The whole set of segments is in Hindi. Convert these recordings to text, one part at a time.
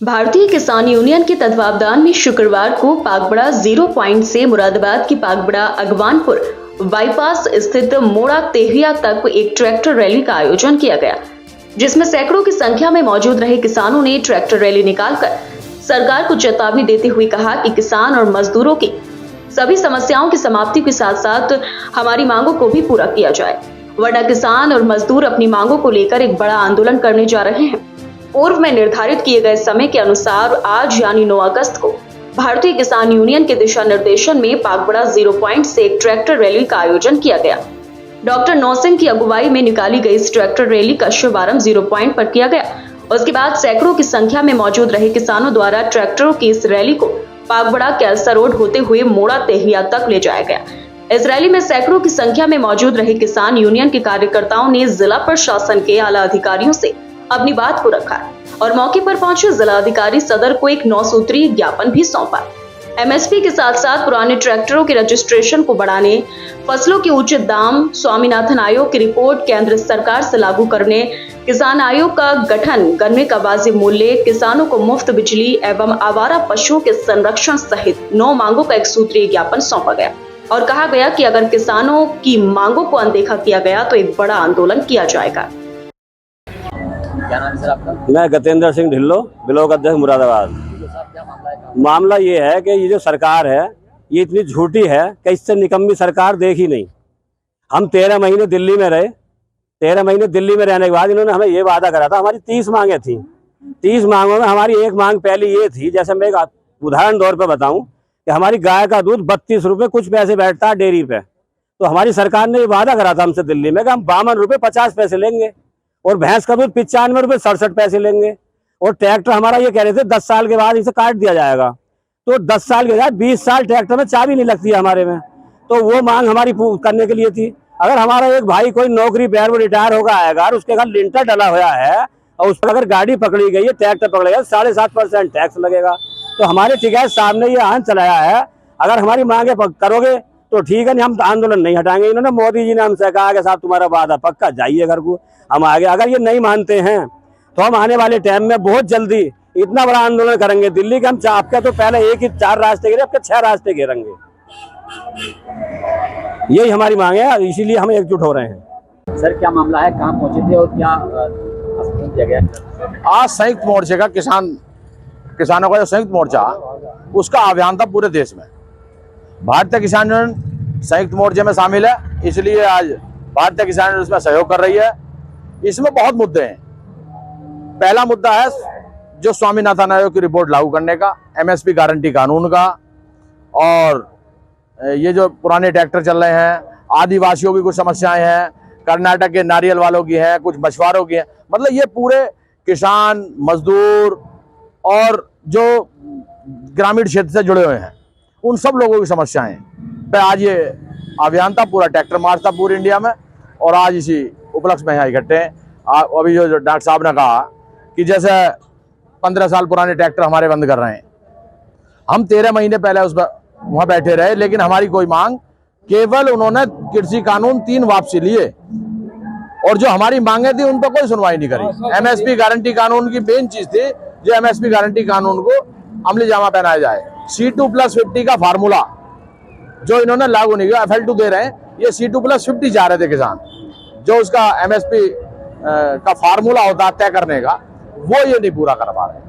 भारतीय किसान यूनियन के तत्वावधान में शुक्रवार को पागबड़ा 0 पॉइंट से मुरादाबाद की पागबड़ा अगवानपुर बाईपास स्थित मोड़ा तेहिया तक एक ट्रैक्टर रैली का आयोजन किया गया, जिसमें सैकड़ों की संख्या में मौजूद रहे किसानों ने ट्रैक्टर रैली निकालकर सरकार को चेतावनी देते हुए कहा कि किसान और मजदूरों की सभी समस्याओं की समाप्ति के साथ साथ हमारी मांगों को भी पूरा किया जाए, वरना किसान और मजदूर अपनी मांगों को लेकर एक बड़ा आंदोलन करने जा रहे हैं। पूर्व में निर्धारित किए गए समय के अनुसार आज यानी 9 अगस्त को भारतीय किसान यूनियन के दिशा निर्देशन में पागबड़ा 0 पॉइंट से एक ट्रैक्टर रैली का आयोजन किया गया। डॉक्टर नौसिंह की अगुवाई में निकाली गई इस ट्रैक्टर रैली का शुभारंभ 0 पॉइंट पर किया गया। उसके बाद सैकड़ों की संख्या में मौजूद रहे किसानों द्वारा ट्रैक्टरों की इस रैली को पागबड़ा कैलसा रोड होते हुए मोड़ा तेहिया तक ले जाया गया। इस रैली में सैकड़ों की संख्या में मौजूद रहे किसान यूनियन के कार्यकर्ताओं ने जिला प्रशासन के आला अधिकारियों से अपनी बात को रखा और मौके पर पहुंचे जिला अधिकारी सदर को एक 9 सूत्रीय ज्ञापन भी सौंपा। एमएसपी के साथ साथ पुराने ट्रैक्टरों के रजिस्ट्रेशन को बढ़ाने, फसलों के उचित दाम, स्वामीनाथन आयोग की रिपोर्ट केंद्र सरकार से लागू करने, किसान आयोग का गठन, गन्ने का वाजिब मूल्य, किसानों को मुफ्त बिजली एवं आवारा पशुओं के संरक्षण सहित 9 मांगों का एक सूत्रीय ज्ञापन सौंपा गया और कहा गया कि अगर किसानों की मांगों को अनदेखा किया गया तो एक बड़ा आंदोलन किया जाएगा। क्या नाम है सर आपका? मैं गतेंद्र सिंह ढिल्लो, ब्लॉक अध्यक्ष मुरादाबाद। मामला ये है कि ये जो सरकार है ये इतनी झूठी है कि इससे निकम्मी सरकार देखी नहीं। हम 13 महीने दिल्ली में रहे। 13 महीने दिल्ली में रहने के बाद इन्होंने हमें ये वादा करा था, हमारी 30 मांगे थी। 30 मांगों में हमारी एक मांग पहली ये थी, जैसे मैं एक उदाहरण तौर पर बताऊं कि हमारी गाय का दूध 32 रुपये कुछ पैसे बैठता है डेयरी पे, तो हमारी सरकार ने ये वादा करा था हमसे दिल्ली में कि हम 52 रुपये 50 पैसे लेंगे और भैंस का दूध 95 रुपये 67 पैसे लेंगे। और ट्रैक्टर हमारा ये कह रहे थे 10 साल के बाद इसे काट दिया जाएगा, तो 10 साल के बाद 20 साल ट्रैक्टर में चाबी नहीं लगती है हमारे में, तो वो मांग हमारी करने के लिए थी। अगर हमारा एक भाई कोई नौकरी पैर में रिटायर होगा आएगा और उसके घर लिंटर डला हुआ है और उस पर अगर गाड़ी पकड़ी गई है, ट्रैक्टर पकड़ेगा, 7.5% टैक्स लगेगा। तो हमारे टिकैत साहब ने ये आंच चलाया है, अगर हमारी मांगे करोगे तो ठीक है, नहीं हम आंदोलन नहीं हटाएंगे। इन्होंने मोदी जी ने हमसे कहा कि साहब तुम्हारा वादा पक्का, जाइए घर को, हम आगे। अगर ये नहीं मानते हैं तो हम आने वाले टाइम में बहुत जल्दी इतना बड़ा आंदोलन करेंगे दिल्ली के। हम आपके तो पहले एक ही 4 रास्ते घेरे, अब के 6 रास्ते घेरेंगे। यही हमारी मांग है, इसीलिए हम एकजुट हो रहे हैं। सर क्या मामला है, कहाँ पहुंचे थे और क्या किया गया? आज संयुक्त मोर्चे का किसानों का जो संयुक्त मोर्चा उसका अभियान था पूरे देश में। भारतीय किसान यूनियन संयुक्त मोर्चे में शामिल है, इसलिए आज भारतीय किसान यूनियन उसमें सहयोग कर रही है। इसमें बहुत मुद्दे हैं। पहला मुद्दा है जो स्वामीनाथन आयोग की रिपोर्ट लागू करने का, एमएसपी गारंटी कानून का, और ये जो पुराने ट्रैक्टर चल रहे हैं, आदिवासियों की कुछ समस्याएं हैं, कर्नाटक के नारियल वालों की हैं, कुछ मछुआरों की हैं। मतलब ये पूरे किसान, मजदूर और जो ग्रामीण क्षेत्र से जुड़े हुए हैं उन सब लोगों की समस्याएं पे आज ये अभियान था, पूरा ट्रैक्टर मार्च था पूरे इंडिया में। और आज इसी उपलक्ष्य में यहाँ इकट्ठे हैं। अभी जो डॉक्टर साहब ने कहा कि जैसे 15 साल पुराने ट्रैक्टर हमारे बंद कर रहे हैं, हम 13 महीने पहले उस पर वहाँ बैठे रहे, लेकिन हमारी कोई मांग, केवल उन्होंने कृषि कानून 3 वापसी लिए और जो हमारी मांगे थी उन पर कोई सुनवाई नहीं करी। एमएसपी गारंटी कानून की मेन चीज थी, जो एमएसपी गारंटी कानून को अमली जामा पहनाया जाए। C2+50 का फार्मूला जो इन्होंने लागू नहीं किया, FL2 दे रहे हैं, ये C2+50 चाह रहे थे किसान, जो उसका एमएसपी का फार्मूला होता है तय करने का, वो ये नहीं पूरा कर पा रहे।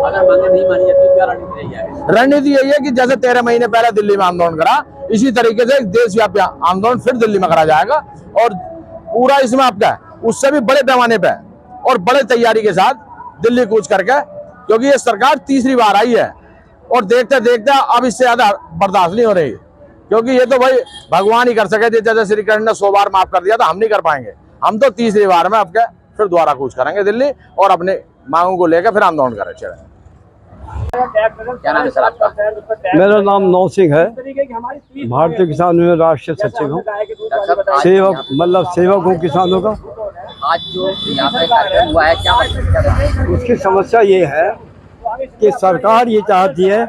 अगर मांगे नहीं मानी जाती तो क्या रणनीति रही है? रणनीति यही है कि जैसे 13 महीने पहले दिल्ली में आंदोलन करा, इसी तरीके से देशव्यापी आंदोलन फिर दिल्ली में करा जाएगा। और पूरा इसमें आपका उससे भी बड़े पैमाने पे और बड़े तैयारी के साथ दिल्ली कूच करके, क्योंकि ये सरकार तीसरी बार आई है और देखते देखते अब इससे ज्यादा बर्दाश्त नहीं हो रही, क्योंकि ये तो भाई भगवान ही कर सके थे। जैसे श्री कृष्ण ने 100 बार माफ कर दिया, तो हम नहीं कर पाएंगे। हम तो तीसरी बार में आपके फिर दोबारा कूच करेंगे दिल्ली और अपने मांगों को लेकर फिर आंदोलन करें। क्या नाम है सर आपका? मेरा नाम नौसिंह है, भारतीय किसान यूनियन राष्ट्रीय सचिव हूँ, सेवक मतलब सेवक हूँ किसानों का। आज जो यहाँ पे कार्यक्रम हुआ है, क्या उसकी समस्या ये है कि सरकार ये चाहती है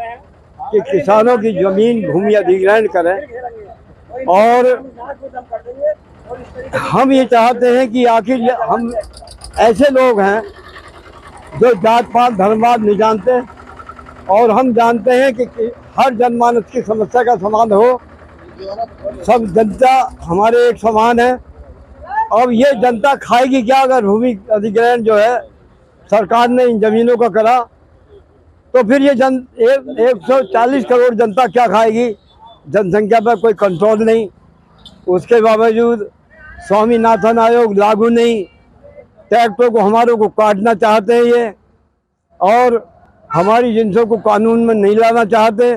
कि किसानों की जमीन भूमि अधिग्रहण करें, और हम ये चाहते हैं कि आखिर हम ऐसे लोग हैं जो जात पात धर्मवाद नहीं जानते, और हम जानते हैं कि हर जनमानस की समस्या का समाधान हो। सब जनता हमारे एक समान है। अब ये जनता खाएगी क्या अगर भूमि अधिग्रहण जो है सरकार ने इन जमीनों का करा, तो फिर ये 140 करोड़ जनता क्या खाएगी? जनसंख्या पर कोई कंट्रोल नहीं, उसके बावजूद स्वामीनाथन आयोग लागू नहीं, ट्रैक्टरों को हमारों को काटना चाहते हैं ये, और हमारी जिनसों को कानून में नहीं लाना चाहते।